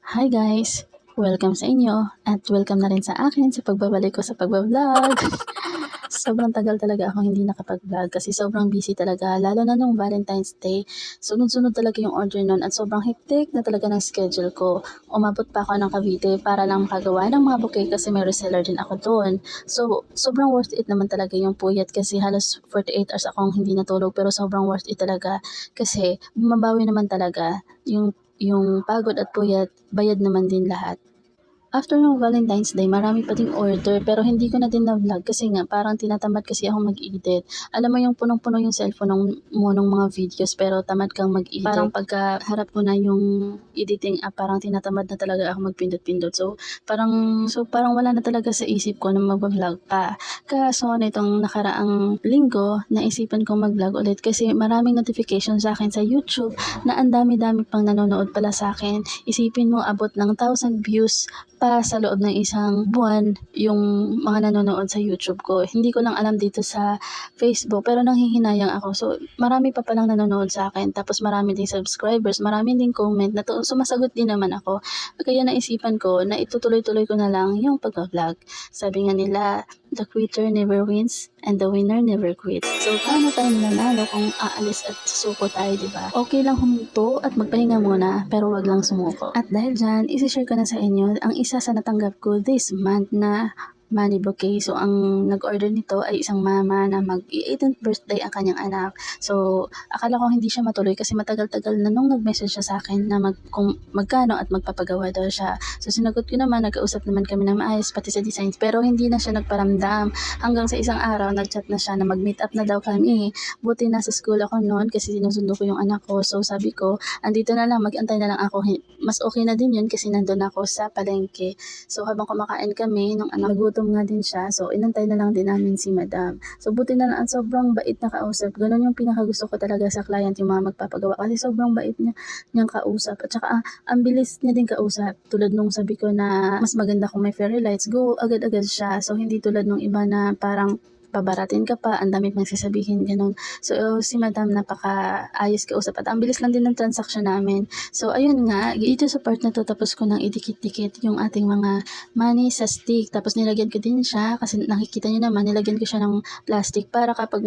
Hi guys! Welcome sa inyo at welcome na rin sa akin sa pagbabalik ko sa pagbablog. Sobrang tagal talaga ako hindi nakapag-vlog kasi sobrang busy talaga, lalo na nung Valentine's Day. Sunod-sunod talaga yung order nun at sobrang hectic na talaga ng schedule ko. Umabot pa ako ng Cavite para lang makagawa ng mga bouquet kasi may reseller din ako doon. So, sobrang worth it naman talaga yung puyat kasi halos 48 hours akong hindi natulog, pero sobrang worth it talaga kasi bumabawi naman talaga yung pagod at puyat, bayad naman din lahat. After ng Valentine's Day, marami pa ding order pero hindi ko na din na-vlog kasi nga parang tinatamad kasi ako mag-edit. Alam mo yung punong-puno yung cellphone nung mga videos pero tamad kang mag-edit. Parang pagka harap ko na yung editing app, parang tinatamad na talaga ako magpindot-pindot. So parang wala na talaga sa isip ko na mag-vlog pa. Kaso nitong nakaraang linggo, naisipan kong mag-vlog ulit kasi maraming notification sa akin sa YouTube na ang dami-dami pang nanonood pala sa akin. Isipin mo, abot ng 1,000 views pa sa loob ng isang buwan yung mga nanonood sa YouTube ko. Hindi ko lang alam dito sa Facebook pero nanghihinayang ako. So marami pa palang nanonood sa akin, tapos marami ding subscribers, marami ding comment na sumasagot din naman ako. Kaya naisipan ko na itutuloy-tuloy ko na lang yung pag-vlog. Sabi nga nila, the quitter never wins and the winner never quits. So paano tayo nanalo kung aalis at susuko tayo, di ba? Okay lang huminto at magpahinga muna pero wag lang sumuko. At dahil dyan, isi-share ko na sa inyo ang isa sa natanggap ko this month na money bouquet. So, ang nag-order nito ay isang mama na mag-18th birthday ang kanyang anak. So, akala ko hindi siya matuloy kasi matagal-tagal na nung nag-message siya sa akin na kung magkano at magpapagawa daw siya. So, sinagot ko naman, nag-kausap naman kami ng maayos pati sa designs, pero hindi na siya nagparamdam. Hanggang sa isang araw, nag-chat na siya na mag-meet up na daw kami. Buti nasa school ako noon kasi sinusundo ko yung anak ko. So, sabi ko, andito na lang, mag-antay na lang ako. Mas okay na din yun kasi nandun ako sa palengke. So, habang kumakain kami, nung anak, nagutom nga din siya. So, inantay na lang din namin si madam. So, buti na lang, ang sobrang bait na kausap. Ganun yung pinakagusto ko talaga sa client, yung mga magpapagawa. Kasi sobrang bait niyang kausap. At saka, ang bilis niya din kausap. Tulad nung sabi ko na mas maganda kung may fairy lights, go agad-agad siya. So, hindi tulad nung iba na parang pabaratin ka pa, ang dami pang sasabihin, ganun. So, si madam napaka-ayos kausap at ang bilis lang din ng transaction namin. So, ayun nga, dito sa part na to, tapos ko nang idikit-dikit yung ating mga money sa stick. Tapos nilagyan ko din siya, kasi nakikita nyo naman, nilagyan ko siya ng plastic para kapag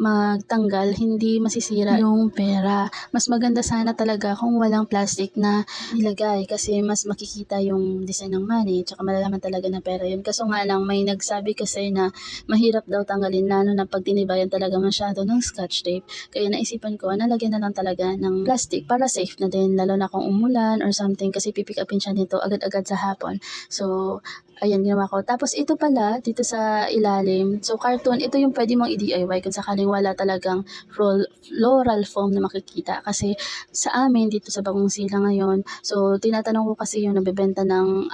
magtanggal, hindi masisira yung pera. Mas maganda sana talaga kung walang plastic na nilagay kasi mas makikita yung design ng money, tsaka malalaman talaga na pera yun. Kaso nga lang, may nagsabi kasi na mahirap daw tanggalin, lalo na pag tinibayan talaga masyado ng scotch tape. Kaya naisipan ko, nalagyan na lang talaga ng plastic para safe na din, lalo na kung umulan or something, kasi pipick upin siya nito agad-agad sa hapon. So, ayan, ginawa ko. Tapos ito pala, dito sa ilalim, so cartoon, ito yung pwede mong i-DIY kung sakaling wala talagang floral foam na makikita. Kasi sa amin, dito sa Bagong Sila ngayon, so tinatanong ko kasi yung nabebenta ng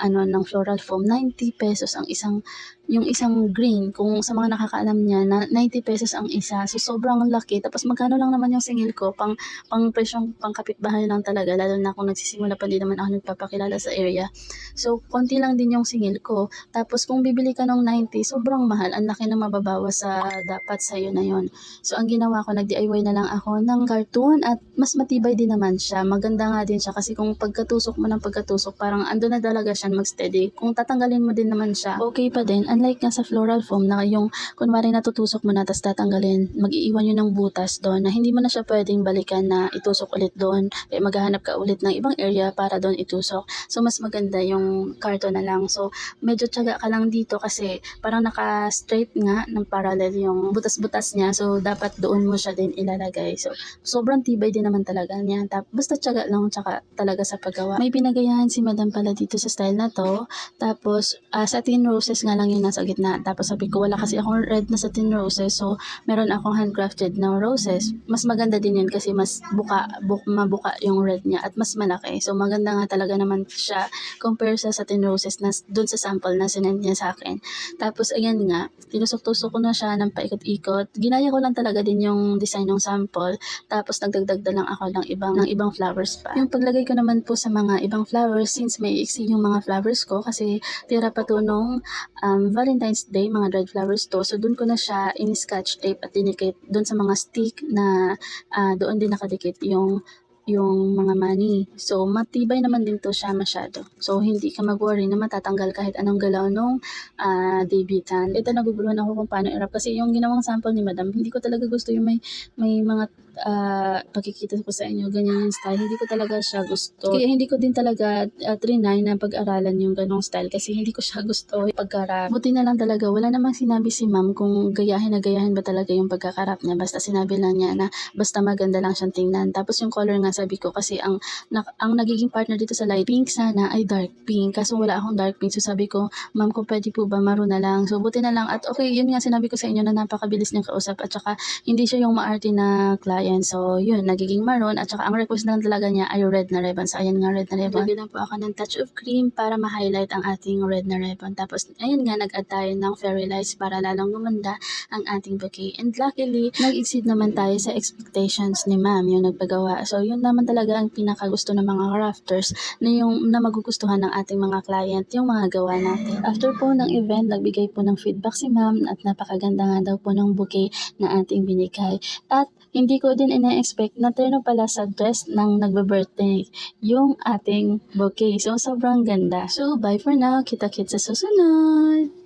floral foam, 90 pesos ang yung isang green, kung sa mga nakakaalam niya, na 90 pesos ang isa. So, sobrang laki. Tapos, magkano lang naman yung singil ko? Pang presyong pang kapitbahay lang talaga, lalo na kung nagsisimula pa din naman ako nagpapakilala sa area. So, konti lang din yung singil ko. Tapos, kung bibili ka ng 90, sobrang mahal. Ang laki na mababawas sa dapat sa'yo na yon. So, ang ginawa ko, nag-DIY na lang ako ng cartoon at mas matibay din naman siya. Maganda nga din siya kasi kung pagkatusok mo ng pagkatusok, parang ando na talaga siya mag-steady. Kung tatanggalin mo din naman siya, okay pa din. Unlike nga sa floral foam na yung kunwari natutusok mo na tapos tatanggalin, mag-iiwan yun ng butas doon na hindi mo na siya pwedeng balikan na itusok ulit doon. Kaya maghahanap ka ulit ng ibang area para doon itusok. So, mas maganda yung carton na lang. So, medyo tiyaga ka lang dito kasi parang naka-straight nga ng parallel yung butas-butas niya. So, dapat doon mo siya din ilalagay. So, sobrang tibay din naman talaga niya. Basta tiyaga lang, tsaka talaga sa paggawa. May pinagayahan si madam pala dito sa style na to. Tapos, satin roses nga lang yung nasa gitna. Tapos sabi ko, wala kasi akong red na satin roses. So, meron akong handcrafted na roses. Mas maganda din yun kasi mas mabuka yung red niya at mas malaki. So, maganda nga talaga naman siya compare sa satin roses na dun sa sample na sinend niya sa akin. Tapos, ayan nga, tinusok-tusok ko na siya ng paikot-ikot. Ginaya ko lang talaga din yung design ng sample. Tapos, nagdagdag na lang ako ng ibang flowers pa. Yung paglagay ko naman po sa mga ibang flowers, since may iksi yung mga flowers ko, kasi tira pa to nung Valentine's Day, mga dried flowers to. So, doon ko na siya in-scotch tape at dinikit doon sa mga stick na doon din nakadikit yung yung mga money. So, matibay naman din to siya masyado. So, hindi ka mag-worry na matatanggal kahit anong galaw nung debutant. Ito naguguluhan ako kung paano i-wrap kasi yung ginawang sample ni Madam, hindi ko talaga gusto yung may mga pagkikita ko sa inyo, ganyan yung style. Hindi ko talaga siya gusto. Kaya hindi ko din talaga trinay na pag-aralan yung ganong style kasi hindi ko siya gusto pagka-wrap. Buti na lang talaga, wala namang sinabi si ma'am kung gayahin na gayahin ba talaga yung pagkaka-wrap niya. Basta sinabi lang niya na basta maganda lang siyang tingnan. Tapos yung color nga sabi ko kasi ang nagiging partner dito sa light pink sana ay dark pink. Kaso wala akong dark pink. So sabi ko, ma'am kung pwede po ba maroon na lang. So buti na lang at okay, yun nga sinabi ko sa inyo na napakabilis niyang kausap at saka hindi siya yung maarte na client. So, yun, nagiging maroon at saka ang request na lang talaga niya ay red na ribbon. So, ayan nga, red na ribbon. Lagyan lang po ako ng touch of cream para ma-highlight ang ating red na ribbon. Tapos, ayun nga, nag-add tayo ng fairy lights para lalong gumanda ang ating bouquet. And luckily, nag-exceed naman tayo sa expectations ni ma'am, yung nagpagawa. So, yun naman talaga ang pinakagusto ng mga crafters na magugustuhan ng ating mga client, yung mga gawa natin. After po ng event, nagbigay po ng feedback si ma'am at napakaganda nga daw po ng bouquet na ating binigay. At hindi ko din ina-expect na turno pala sa dress ng nagbe-birthday yung ating bouquet. So, sobrang ganda. So, bye for now. Kita-kits sa susunod!